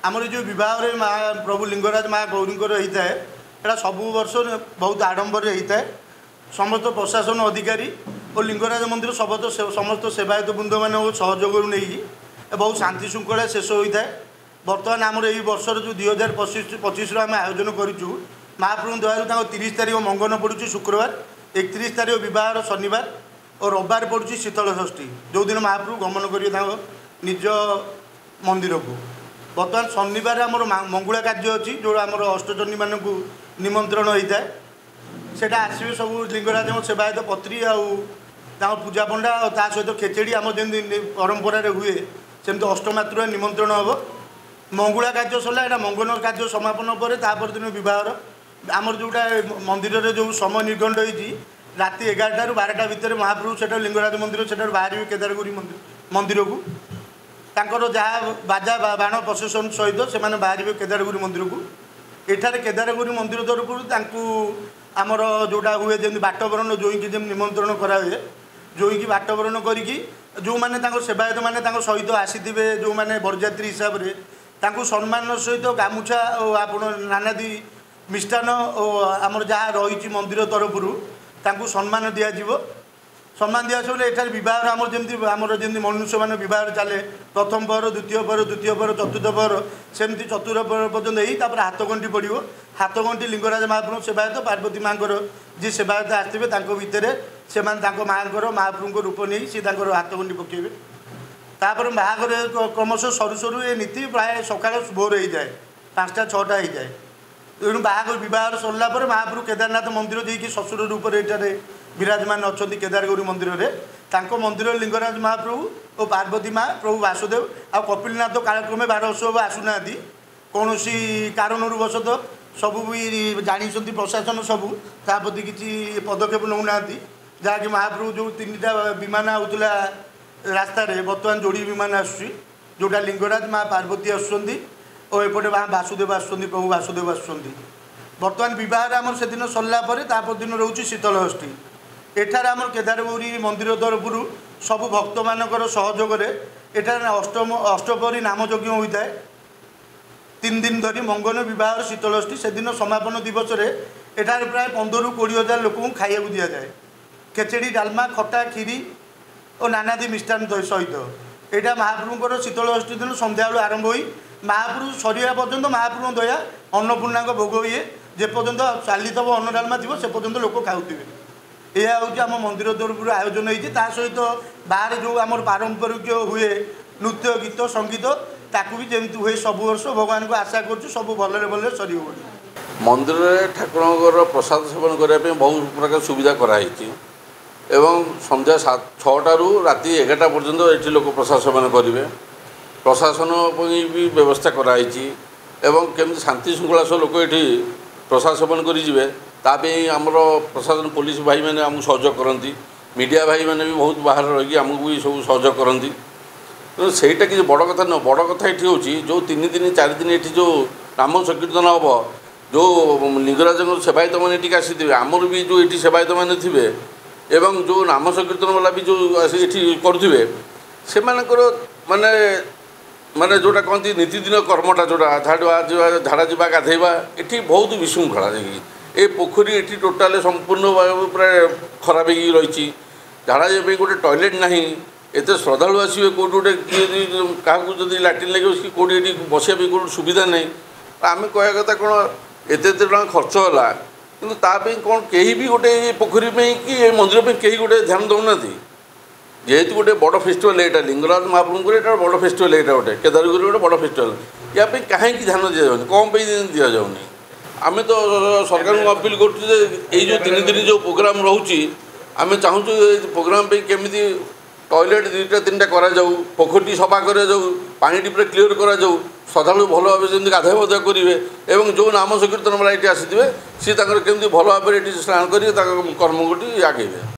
आमर जो विवाह माँ प्रभु लिंगराज माँ गौरी होता है यहाँ सबु वर्ष बहुत आडंबर होता है। समस्त प्रशासन अधिकारी और लिंगराज मंदिर समस्त सेवायत बृंद मान सहयोग नहीं बहुत शांति श्रृंखला शेष होता है। बर्तमान आमर यही वर्षर जो 2025 आम आयोजन करूँ महाप्रभु दया 30 तारीख मंगन पड़ू शुक्रवार, 31 तारीख विवाह शनिवार और रविवार पड़ू शीतल षष्ठी जो दिन महाप्रभु गमन करेंगे निज मंदिर को। बर्तमान शनिवार आमर मंगुला कार्य अच्छी जो आमर अष्टचंडी मान निमंत्रण होता है सेटा आसवे सब लिंगराज सेवायत पत्री आ पूजा पंडा और सहित खेचेड़ी आम जमी परंपरा हुए सेमती अष्टमात्र निमंत्रण हम। मंगुला कार्य सरला यहाँ मंगन कार्य समापन पर दिन विवाह आमर जोटा मंदिर जो समय निर्घंट होती राति 11 ରୁ 12ଟା भितर महाप्रभु से लिंगराज मंदिर से बाहर केदारगौरी मंदिर को तांकर जहाँ बाजा बाण प्रसेसन सहित से बाहर केदारगौरी मंदिर को। एठार केदारगौरी मंदिर तरफ आमर जोटा हुए जमी बाटवरण जोईकी जमी निमंत्रण कराए जोईकी बाटवरण करी जो मैंने सेवायत मैंने सहित आसी जो मैंने बरजात्री हिसाब से सम्मान सहित गामुछा और आप नानादी मिष्टान और आमर जहाँ रही मंदिर तरफ सम्मान दिज्व। सम्मान दिया सब एठार विवाह आमर जमी मनुष्य मान विवाह चले प्रथम पहर द्वितीय पहर तृतीय पहर चतुर्थ पहर सेमती चतुर्थ पहर पर्यटन यही हाथ गंठी पड़ो। हाथ गंठी लिंगराज महाप्रभु सेवायत पार्वती माँ जी सेवायत आसवे भितर से माँ महाप्रभु रूप नहीं सी हाथ गंठी पकेबे। तापर बाहागर क्रमश सरू सरू ये नीति प्राय सकाल भोर हो जाए 5टा 6टा हो जाए। तेणु बाहागर विवाह सरला महाप्रभु केदारनाथ मंदिर जी ससुर रूप ये विराजमान अच्छा केदारगौरी मंदिर में मंदिर लिंगराज महाप्रभु और पार्वती माँ प्रभु वासुदेव आ कपिलनाथ कालक्रमे 12 आसुना कौन कारणवशत सब भी जानी प्रशासन सबू ताप्रति किसी पदक्षेप नौना जहाँकि महाप्रभु जो 3टा विमान आउला रास्तार बर्तमान जोड़ी विमान आसोटा लिंगराज माँ पार्वती आसुँच और एपटे माँ वासुदेव आसुँच प्रभु वासुदेव आसुँच। बर्तमान विवाह आमर से दिन सरला तापर दिन रोचे शीतल षष्ठी। एठार आमर केदारगौरी मंदिर तरफ सबु भक्त मानकर सहयोग एठार अष्टपहरी नाम यज्ञ होता है 3 दिन धरी मंगन विवाह शीतल षष्ठी से दिन समापन दिवस एठार प्राय 15 ରୁ 20 हज़ार लोक खाया दि जाए खेचेड़ी डालमा खटा खीरी और नानादी मिष्टान सहित यहाँ महाप्रभुर शीतल षष्ठी दिन सन्ध्या बेलू आरंभ हो महाप्रभु सरिया पर्यंत महाप्रभु दया अन्नपूर्णा भोग हुए जेपर्यंत चाली अन्न डालमा थी से पर्यंत लोक खाऊे। यह हूँ आम मंदिर तरफ आयोजन होता सहित बाहर जो आम पारंपरिक हुए नृत्य गीत संगीत ताकू भी जमी हुए सब वर्ष भगवान को आशा कर सब भले भले सर मंदिर ठाकुर प्रसाद सेवन करने बहुत प्रकार सुविधा कराई एवं संध्या 6टा ରୁ राति 11ଟା पर्यंत ये लोक प्रसाद सेवन करेंगे। प्रशासन भी व्यवस्था कराई एवं केमती शांति श्रृंखला सह लोक ये प्रसाद सेवन करेंगे आमर प्रशासन पुलिस भाई मैंने आमको सहयोग करती मीडिया भाई मैंने भी बहुत बाहर रही आमको भी सब सहयोग करती। तो सहीटा किसी बड़ कथा न बड़ कथा ये हूँ जो 3 दिन 4 दिन ये जो नाम संकीर्तन हम जो लिंगराज सेवायत मैंने आसी आमर भी जो ये सेवायत मैंने थे एवं जो नाम संकीर्तन वाला भी जो ये करुवे से माने माने जोटा कहती नीतिदिन कर्मटा जोटा झाड़ा जावा गाधेवा ये बहुत विशृंखला ये पोखरी ये टोटाल संपूर्ण प्राय खराब हो रही झाड़ा जावाई गोटे टॉयलेट ना एत श्रद्धालु आसवे कौट गोटे किए क्या लाट्रिन लगे कौटी बसिया कौट सुविधा नहीं आम कह कथा कौन एत टका खर्च है कि कौन कहीं भी गोटे पोखरी कि मंदिर में कहीं गोटे ध्यान दौना जेहेतु गोटे बड़ फेस्टिवल यहाँ लिंगराज महाप्रभु यहाँ बड़ फेस्टिवल यहाँ गोटे केदारगौरी गोटे बड़ फेस्टिवल या कहीं ध्यान दि जाऊनी कौन दि जाऊनी। आम तो सरकार को अपील कर जो 3 दिन जो प्रोग्राम रोचे आम चाहूँ प्रोग्राम केमी टॉयलेट 2टा 3टा करा पोखरी सफा करा पानी टीपे क्लीयर करा श्रद्धालु भल भाव जमी गाधा मजा करेंगे और जो नाम संकीर्तन वाला ये आसी सी केमी भल भाव स्नान कर कर्म को आगे।